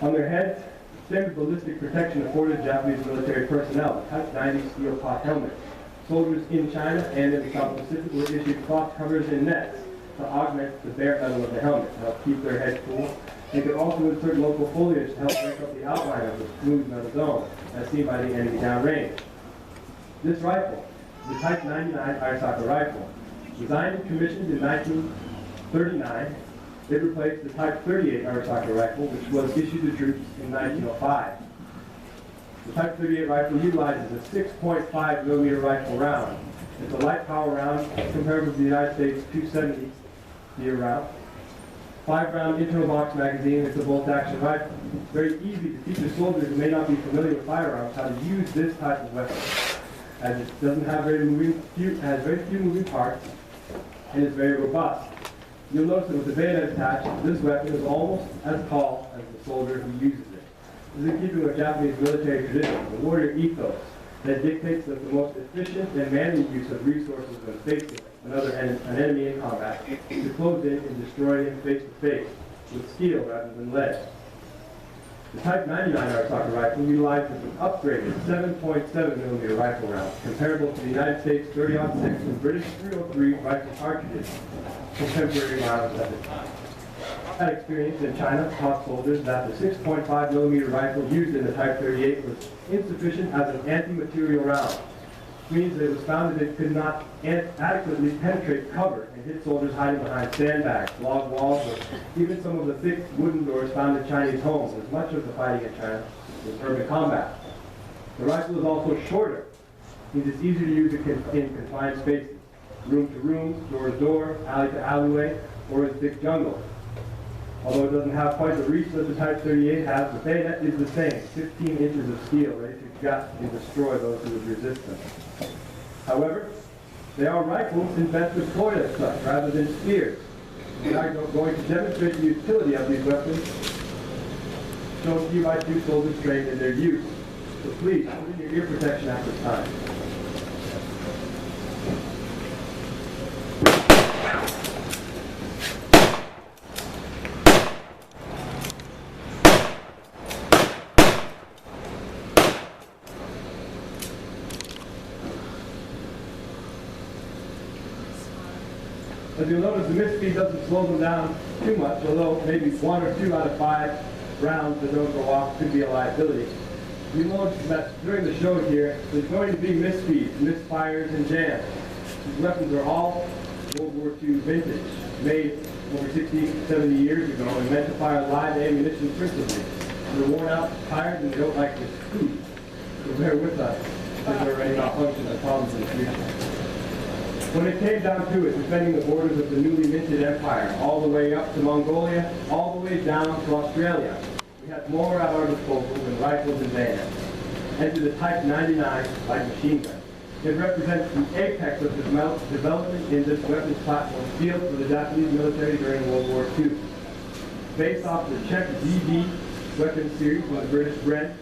On their heads, standard ballistic protection afforded Japanese military personnel, the Type 90 steel pot helmet. Soldiers in China and in the South Pacific were issued cloth covers and nets to augment the bare metal of the helmet to help keep their heads cool. They could also insert local foliage to help break up the outline of the smooth metal dome, as seen by the enemy downrange. This rifle, the Type 99 Arisaka rifle, designed and commissioned in 1939, it replaced the Type 38 Arisaka rifle, which was issued to troops in 1905. The Type 38 rifle utilizes a 6.5 millimeter rifle round. It's a light power round comparable to the United States 270 deer round. 5-round internal box magazine. It's a bolt-action rifle. It's very easy to teach a soldier who may not be familiar with firearms how to use this type of weapon, as it doesn't have has very few moving parts, and is very robust. You'll notice that with the bayonet attached, this weapon is almost as tall as the soldier who uses it. This is in keeping with Japanese military tradition, the warrior ethos, that dictates that the most efficient and manly use of resources when facing an enemy in combat is to close in and destroy him face to face with steel rather than lead. The Type 99 Arisaka rifle utilizes an upgraded 7.7 millimeter rifle round, comparable to the United States 30-06 and British .303 rifle cartridges, contemporary rounds at the time. That experience in China taught soldiers that the 6.5 millimeter rifle used in the Type 38 was insufficient as an anti-material round, which means that it was found that it could not adequately penetrate cover and hit soldiers hiding behind sandbags, log walls, or even some of the thick wooden doors found in Chinese homes, as much of the fighting in China was urban combat. The rifle is also shorter. It means it's easier to use in confined spaces, room to room, door to door, alley to alleyway, or in thick jungle. Although it doesn't have quite the reach that the Type 38 has, the bayonet is the same, 15 inches of steel ready to gut and destroy those who would resist them. However, they are rifles and best deployed as such, rather than spears. We are going to demonstrate the utility of these weapons, shown to you by two soldiers trained in their use. So please, put in your ear protection at this time. As you'll notice, the misspeed doesn't slow them down too much, although maybe 1 or 2 out of 5 rounds that don't go off could be a liability. You'll notice that during the show here, there's going to be misspeeds, misfires, and jams. These weapons are all World War II vintage, made over 60, 70 years ago, and meant to fire live ammunition principally. They're worn out, tired, and they don't like this food. So bear with us, because they're already malfunction and problems in the future. When it came down to it, defending the borders of the newly minted empire, all the way up to Mongolia, all the way down to Australia, we had more at our disposal than rifles and bayonets. Enter the Type 99 light machine gun. It represents the apex of the development in this weapons platform field for the Japanese military during World War II. Based off the Czech DD weapon series from the British Bren,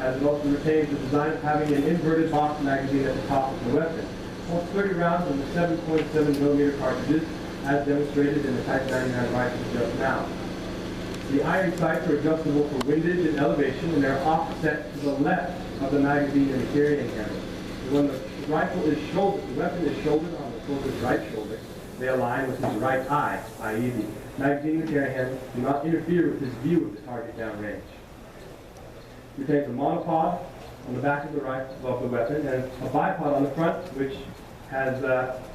as it also retains the design of having an inverted box magazine at the top of the weapon. Holds 30 rounds of the 7.7 millimeter cartridges, as demonstrated in the Type 99 rifle just now. The iron sights are adjustable for windage and elevation, and they're offset to the left of the magazine in the carrying handle. When the rifle is shouldered, the weapon is shouldered on the soldier's right shoulder, they align with his right eye, i.e. the magazine and carrying handle do not interfere with his view of the target downrange. Retains a monopod on the back of the weapon, and a bipod on the front, which has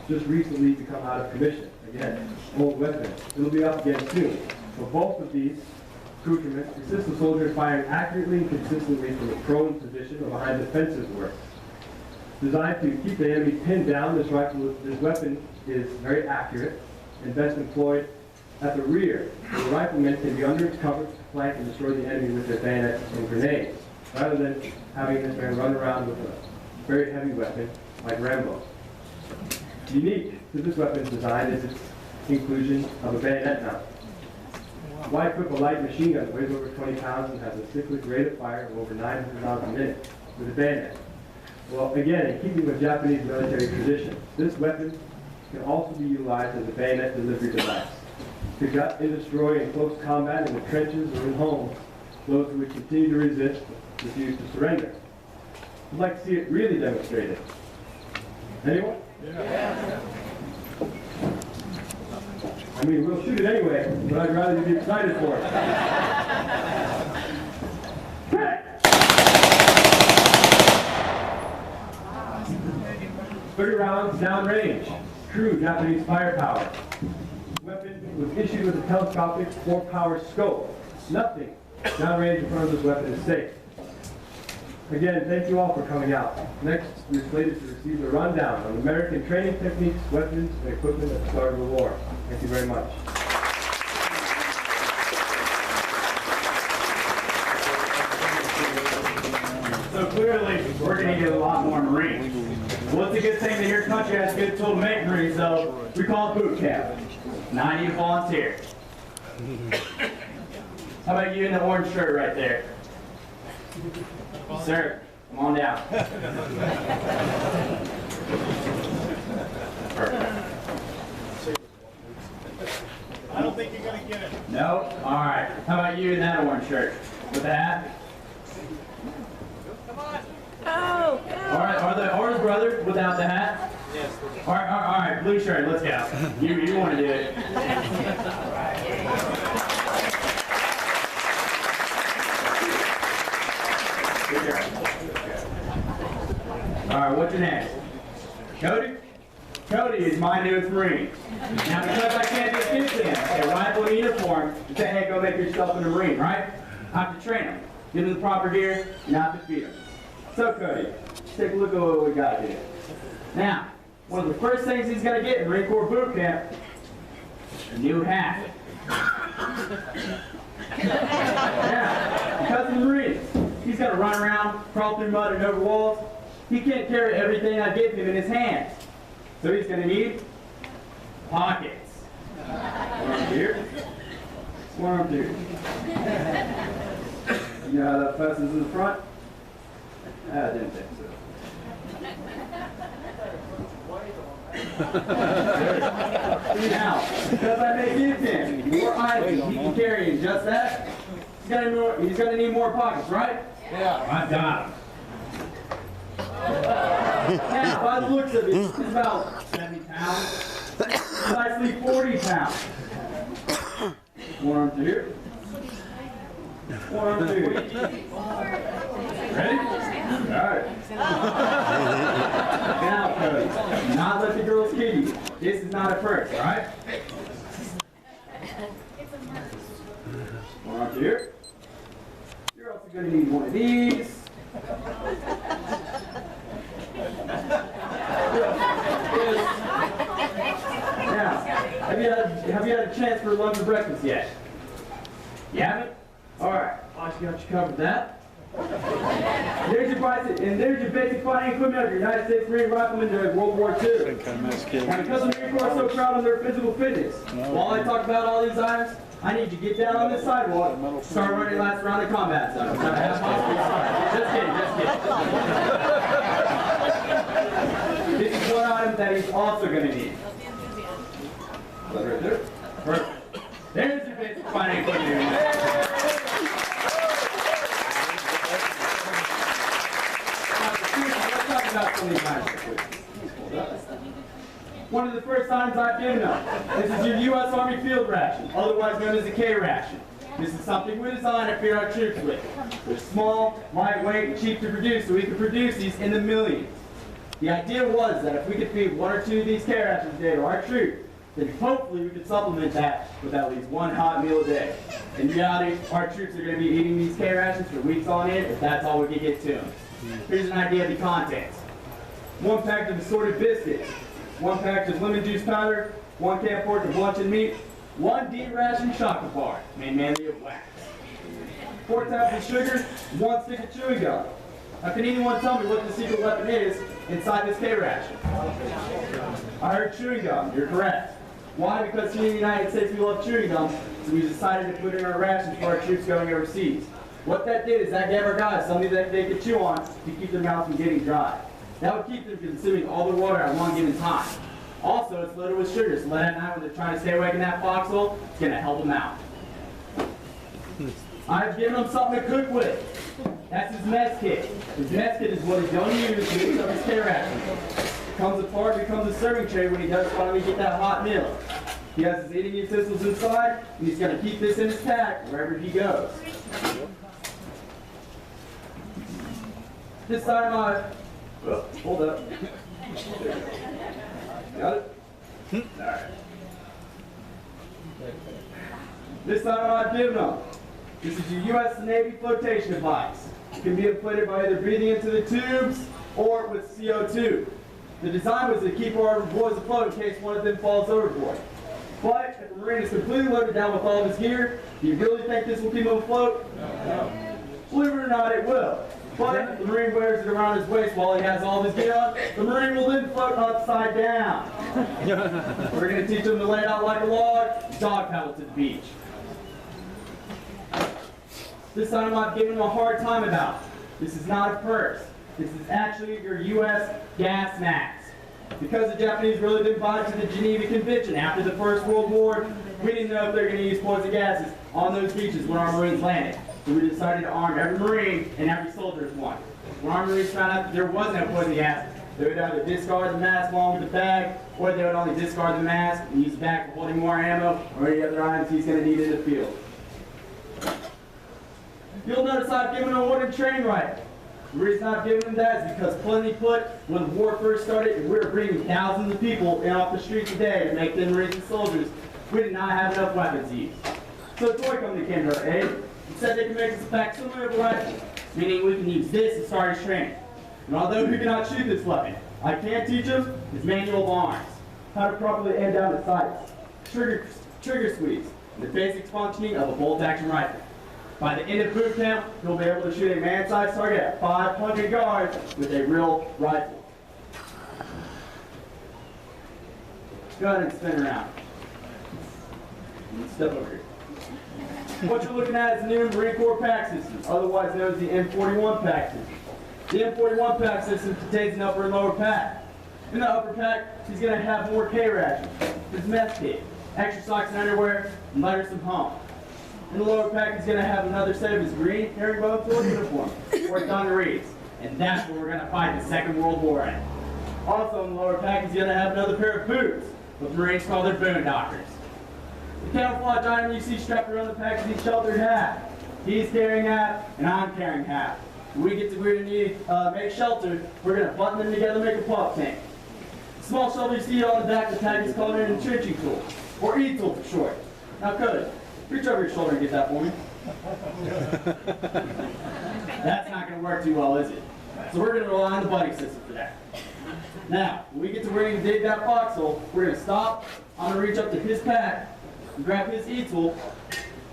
just recently become out of commission. Again, old weapon. It'll be up again soon. So both of these accoutrements assist the soldier in firing accurately and consistently from a prone position or behind the fences work. Designed to keep the enemy pinned down, this weapon is very accurate and best employed at the rear. The riflemen can be under its cover to flank and destroy the enemy with their bayonets and grenades, rather than having this man run around with a very heavy weapon like Rambo. Unique to this weapon's design is its inclusion of a bayonet mount. Why equip a light machine gun that weighs over 20 pounds and has a cyclic rate of fire of over 900 rounds a minute with a bayonet? Well, again, in keeping with Japanese military tradition, this weapon can also be utilized as a bayonet delivery device to gut and destroy in close combat in the trenches or in homes those who would continue to resist refuse to surrender. I'd like to see it really demonstrated. Anyone? Yeah. I mean, we'll shoot it anyway, but I'd rather you be excited for it. 30 rounds downrange. True Japanese firepower. Weapon was issued with a telescopic 4-power scope. Nothing downrange in front of this weapon is safe. Again, thank you all for coming out. Next, we're slated to receive a rundown on American training techniques, weapons, and equipment at the start of the war. Thank you very much. So clearly, we're going to get a lot more Marines. Well, it's a good thing that your country has a good tool to make Marines, so we call it boot camp. 90 volunteers. How about you in the orange shirt right there? Sir, come on down. Perfect. I don't think you're going to get it. No? All right. How about you in that orange shirt? With the hat? Come on. Oh, All right. Are the orange brothers without the hat? Yes. All right. Blue shirt. Let's go. You want to do it. All right, what's your name? Cody? Cody is my newest Marine. Now, because I can't just give him a rifle and uniform and say, hey, go make yourself a Marine, right? I have to train him, give him the proper gear, and I have to feed him. So, Cody, take a look at what we got here. Now, one of the first things he's going to get in Marine Corps boot camp, a new hat. Yeah, because of the Marines, he's got to run around, crawl through mud and over walls. He can't carry everything I give him in his hands. So he's going to need pockets. One arm here, one arm here. You know how that fastens in the front? I didn't think so. Now, because I may give him more items he can carry in just that, he's gonna need more pockets, right? Yeah. I got him. Now, by the looks of it, it's about 70 pounds. Precisely 40 pounds. One arm through here. One arm through here. Ready? All right. Now, Cody, do not let the girls kid you. This is not a purse, all right? One arm through here. You're also going to need one of these. Now, have you had a chance for lunch or breakfast yet? You haven't? All right, I got you covered that. There's your basic fighting equipment of your United States Marine Riflemen during World War II. Now, because the Marine Corps is so proud of their physical fitness, while I talk about all these items, I need you to get down on this sidewalk, start running laps around the combat zone. Just kidding. This is one item that he's also going to need. Right there. Perfect. There's your basic fighting equipment. Let's talk about some of these items. One of the first items I've given them. This is your U.S. Army field ration, otherwise known as a K ration. This is something we designed to feed our troops with. They're small, lightweight, and cheap to produce, so we can produce these in the millions. The idea was that if we could feed 1 or 2 of these K rations a day to our troops, then hopefully we could supplement that with at least 1 hot meal a day. In reality, our troops are going to be eating these K rations for weeks on end if that's all we can get to them. Here's an idea of the contents. 1 pack of assorted biscuits, 1 pack of lemon juice powder, 1 can pork of luncheon meat, 1 D-ration chocolate bar, made mainly of wax, 4 tablets of sugar, 1 stick of chewing gum. Now, can anyone tell me what the secret weapon is inside this K ration? I heard chewing gum. You're correct. Why? Because here in the United States we love chewing gum, so we decided to put it in our rations for our troops going overseas. What that did is that gave our guys something that they could chew on to keep their mouths from getting dry. That would keep them consuming all the water at one given time. Also, it's loaded with sugar, so late at night when they're trying to stay awake in that foxhole, it's going to help them out. I've given him something to cook with. That's his mess kit. His mess kit is what he's going to use to mix up his K-ration. It comes apart, becomes a serving tray when he does finally get that hot meal. He has his eating utensils inside, and he's going to keep this in his pack wherever he goes. This time hold up. Got it? Alright. This time I've given them. This is your U.S. Navy flotation device. It can be inflated by either breathing into the tubes or with CO2. The design was to keep our boys afloat in case one of them falls overboard. But if the Marine is completely loaded down with all of his gear, do you really think this will keep him afloat? No. Believe it or not, it will. But if the Marine wears it around his waist while he has all of his gear on, the Marine will then float upside down. We're going to teach him to lay it out like a log, dog paddle to the beach. This item I've given him a hard time about. This is not a purse. This is actually your U.S. gas mask. Because the Japanese really didn't buy into the Geneva Convention after the First World War, we didn't know if they were going to use poison gases on those beaches when our Marines landed. So we decided to arm every Marine and every soldier as one. When our Marines found out that there was no poison gas, they would either discard the mask along with the bag, or they would only discard the mask and use the bag for holding more ammo or any other items he's going to need in the field. You'll notice I've given him a wooden training rifle. The reason I've given him that is because plainly put, when the war first started and we were bringing thousands of people in off the streets a day to make them Marines and soldiers, we did not have enough weapons to use. So a toy company came to our aid and said they could make us a facsimile of a rifle, meaning we can use this to start his training. And although he cannot shoot this weapon, I can teach him his manual of arms, how to properly aim down the sights, trigger squeeze, and the basic functioning of a bolt-action rifle. By the end of boot camp, he'll be able to shoot a man-sized target at 500 yards with a real rifle. Go ahead and spin around. Step over here. What you're looking at is the new Marine Corps pack system, otherwise known as the M41 pack system. The M41 pack system contains an upper and lower pack. In the upper pack, he's going to have more K-rations, his mess kit, extra socks and underwear, and lighter some home. In the lower pack, he's going to have another set of his green herringbone field uniform, or dungarees, and that's where we're going to fight the Second World War in. Also in the lower pack, he's going to have another pair of boots, what the Marines call their boondockers. The camouflage item you see strapped around the pack is his sheltered hat. He's carrying half, and I'm carrying half. When we get to where we need make shelter, we're going to button them together and make a pop tank. The small shovel you see on the back of the pack is called an entrenching tool, or E-tool for short. Now Cody, reach over your shoulder and get that for me. That's not going to work too well, is it? So we're going to rely on the buddy system for that. Now, when we get to where you can dig that foxhole, we're going to stop. I'm going to reach up to his pack and grab his E-tool,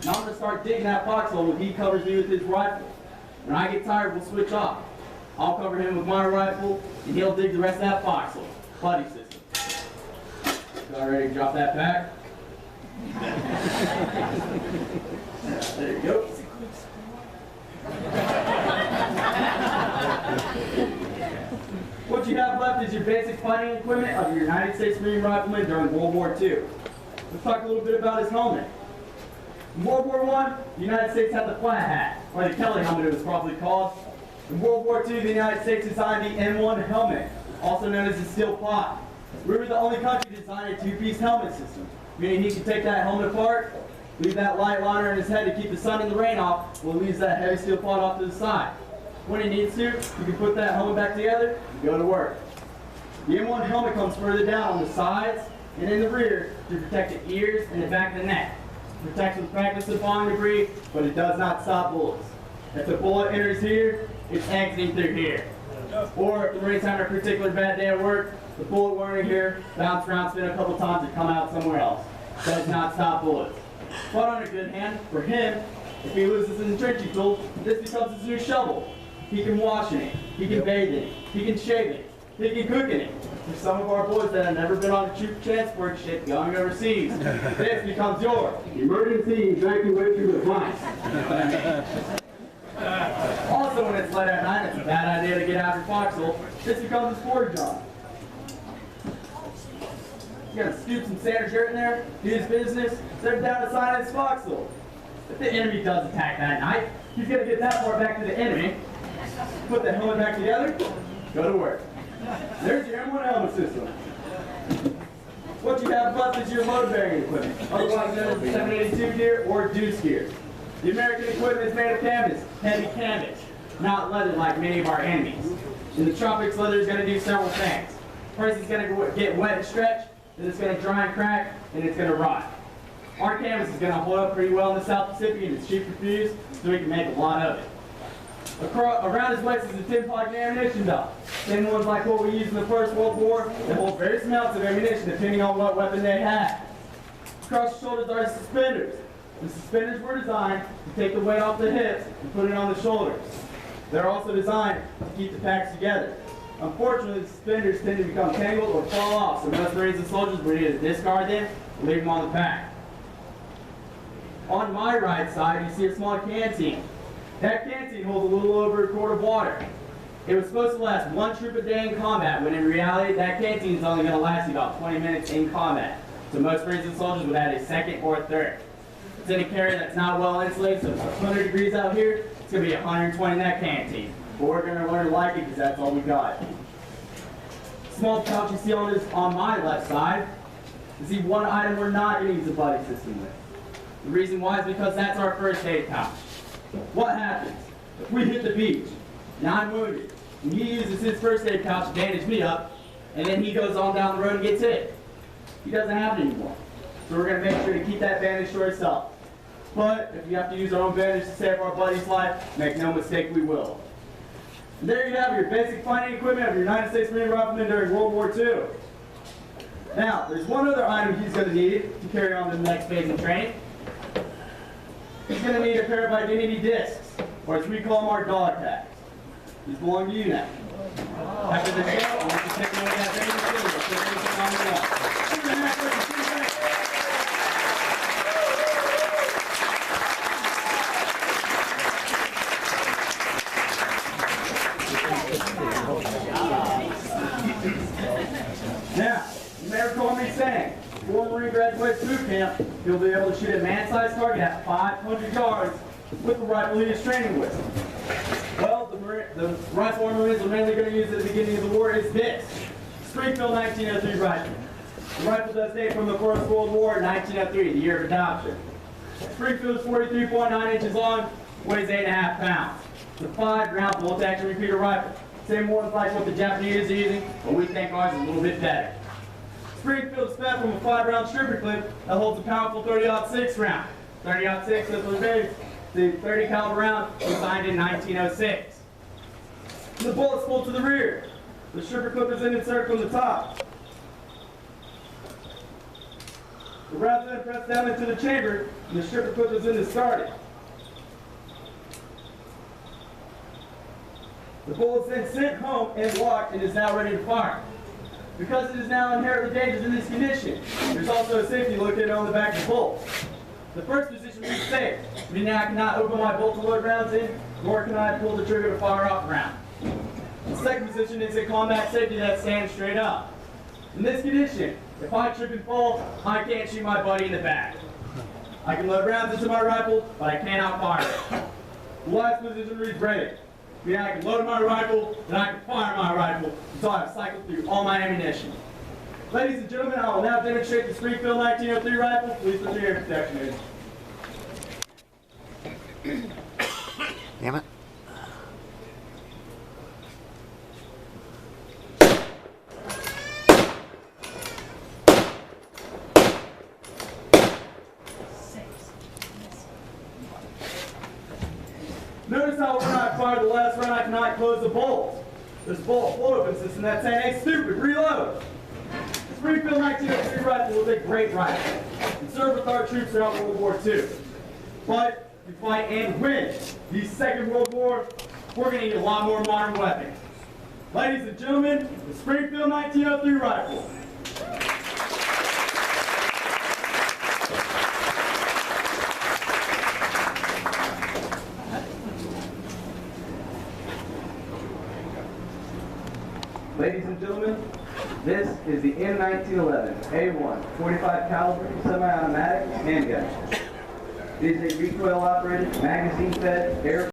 and I'm going to start digging that foxhole when he covers me with his rifle. When I get tired, we'll switch off. I'll cover him with my rifle, and he'll dig the rest of that foxhole. Buddy system. Y'all ready to drop that pack? There you go. What you have left is your basic fighting equipment of your United States Marine Rifleman during World War II. Let's talk a little bit about his helmet. In World War I, the United States had the flat hat, or the Kelly helmet it was probably called. In World War II, the United States designed the M1 helmet, also known as the steel pot. We were the only country to design a two-piece helmet system, meaning he could take that helmet apart, leave that light liner in his head to keep the sun and the rain off, while he leaves that heavy steel pot off to the side. When he needs to, you can put that helmet back together and go to work. The M1 helmet comes further down on the sides and in the rear to protect the ears and the back of the neck. It protects from fragments of falling debris, but it does not stop bullets. If the bullet enters here, it's exiting through here. Or if the Marine's having a particular bad day at work, the bullet will enter here, bounce around, spin a couple times, and come out somewhere else. Does not stop bullets. But on a good hand, for him, if he loses his entrenching tool, this becomes his new shovel. He can wash in it, he can bathe in it, he can shave it, he can cook in it. For some of our boys that have never been on a troop transport ship going overseas, this becomes your emergency evacuation device. Also, when it's late at night, it's a bad idea to get out your foxhole. This becomes a sport job. You gotta scoop some sand or dirt in there, do his business, set it down the side of his foxhole. If the enemy does attack that night, he's going to get that far back to the enemy, put the helmet back together, go to work. There's your M1 helmet system. What you have left is your load bearing equipment, otherwise known as the 782 gear or deuce gear. The American equipment is made of canvas, heavy canvas, not leather like many of our enemies. In the tropics, leather is going to do several things. First, it's going to get wet and stretch, then it's going to dry and crack, and it's going to rot. Our canvas is going to hold up pretty well in the South Pacific, and it's cheap to fuse, so we can make a lot of it. Around his waist is a tin-pocket ammunition belt. Same ones like what we used in the First World War. They hold various amounts of ammunition depending on what weapon they have. Across the shoulders are suspenders. The suspenders were designed to take the weight off the hips and put it on the shoulders. They're also designed to keep the packs together. Unfortunately, the suspenders tend to become tangled or fall off, so most Marines and soldiers will either discard them or leave them on the pack. On my right side, you see a small canteen. That canteen holds a little over a quart of water. It was supposed to last 1 troop a day in combat, when in reality, that canteen is only going to last you about 20 minutes in combat. So most Marines and soldiers would add a second or a third. It's in a carrier that's not well insulated, so if it's 100 degrees out here, it's going to be 120 in that canteen. But we're going to learn to like it because that's all we got. Small pouch you see on my left side is the one item we're not going to use a buddy system with. The reason why is because that's our first aid pouch. What happens if we hit the beach and I'm wounded and he uses his first aid pouch to bandage me up and then he goes on down the road and gets hit? He doesn't have it anymore. So we're going to make sure to keep that bandage to ourselves. But if we have to use our own bandage to save our buddy's life, make no mistake, we will. And there you have your basic fighting equipment of your United States Marine Rifleman during World War II. Now, there's one other item he's going to need to carry on to the next phase of training. He's going to need a pair of identity discs, or as we call them, our dog tags. These belong to you now. After this show, I want you to take a look at that video. Put everything on the wall. Now, you may recall me saying, before Marine graduates boot camp, he'll be able to shoot a man-sized target at 500 yards with the rifle he is training with. Well, the rifle our Marines are mainly going to use at the beginning of the war is this Springfield 1903 rifle. The rifle does date from the First World War, 1903, the year of adoption. Springfield is 43.9 inches long, weighs 8.5 pounds. It's a 5-round bolt-action repeater rifle. Same ones like what the Japanese are using, but we think ours is a little bit better. Springfield is fed from a 5-round stripper clip that holds a powerful 30-06 round. 30-06, that's what it is. The 30 caliber round designed in 1906. And the bullets pull to the rear. The stripper clip is inserted from the top. The round then pressed down into the chamber, and the stripper clip is then discarded. The bullet is then sent home and locked and is now ready to fire. Because it is now inherently dangerous in this condition, there's also a safety located on the back of the bolt. The first position is safe, meaning I cannot open my bolt to load rounds in, nor can I pull the trigger to fire off a round. The second position is a combat safety that stands straight up. In this condition, if I trip and fall, I can't shoot my buddy in the back. I can load rounds into my rifle, but I cannot fire it. The last position reads ready. Meaning I can load my rifle, and I can fire my rifle until I have cycled through all my ammunition. Ladies and gentlemen, I will now demonstrate the Springfield 1903 rifle. Please put your ear protection in. Damn it. Notice how when I fired the last round, I cannot close the bolt. This bolt flow open system that's saying, hey, stupid, reload. The Springfield 1903 rifle was a great rifle. It served with our troops throughout World War II. But to fight and win the Second World War, we're going to need a lot more modern weapons. Ladies and gentlemen, the Springfield 1903 rifle. Ladies and gentlemen, this is the M1911 A1 45 caliber semi-automatic handgun. It is a recoil operated, magazine fed, air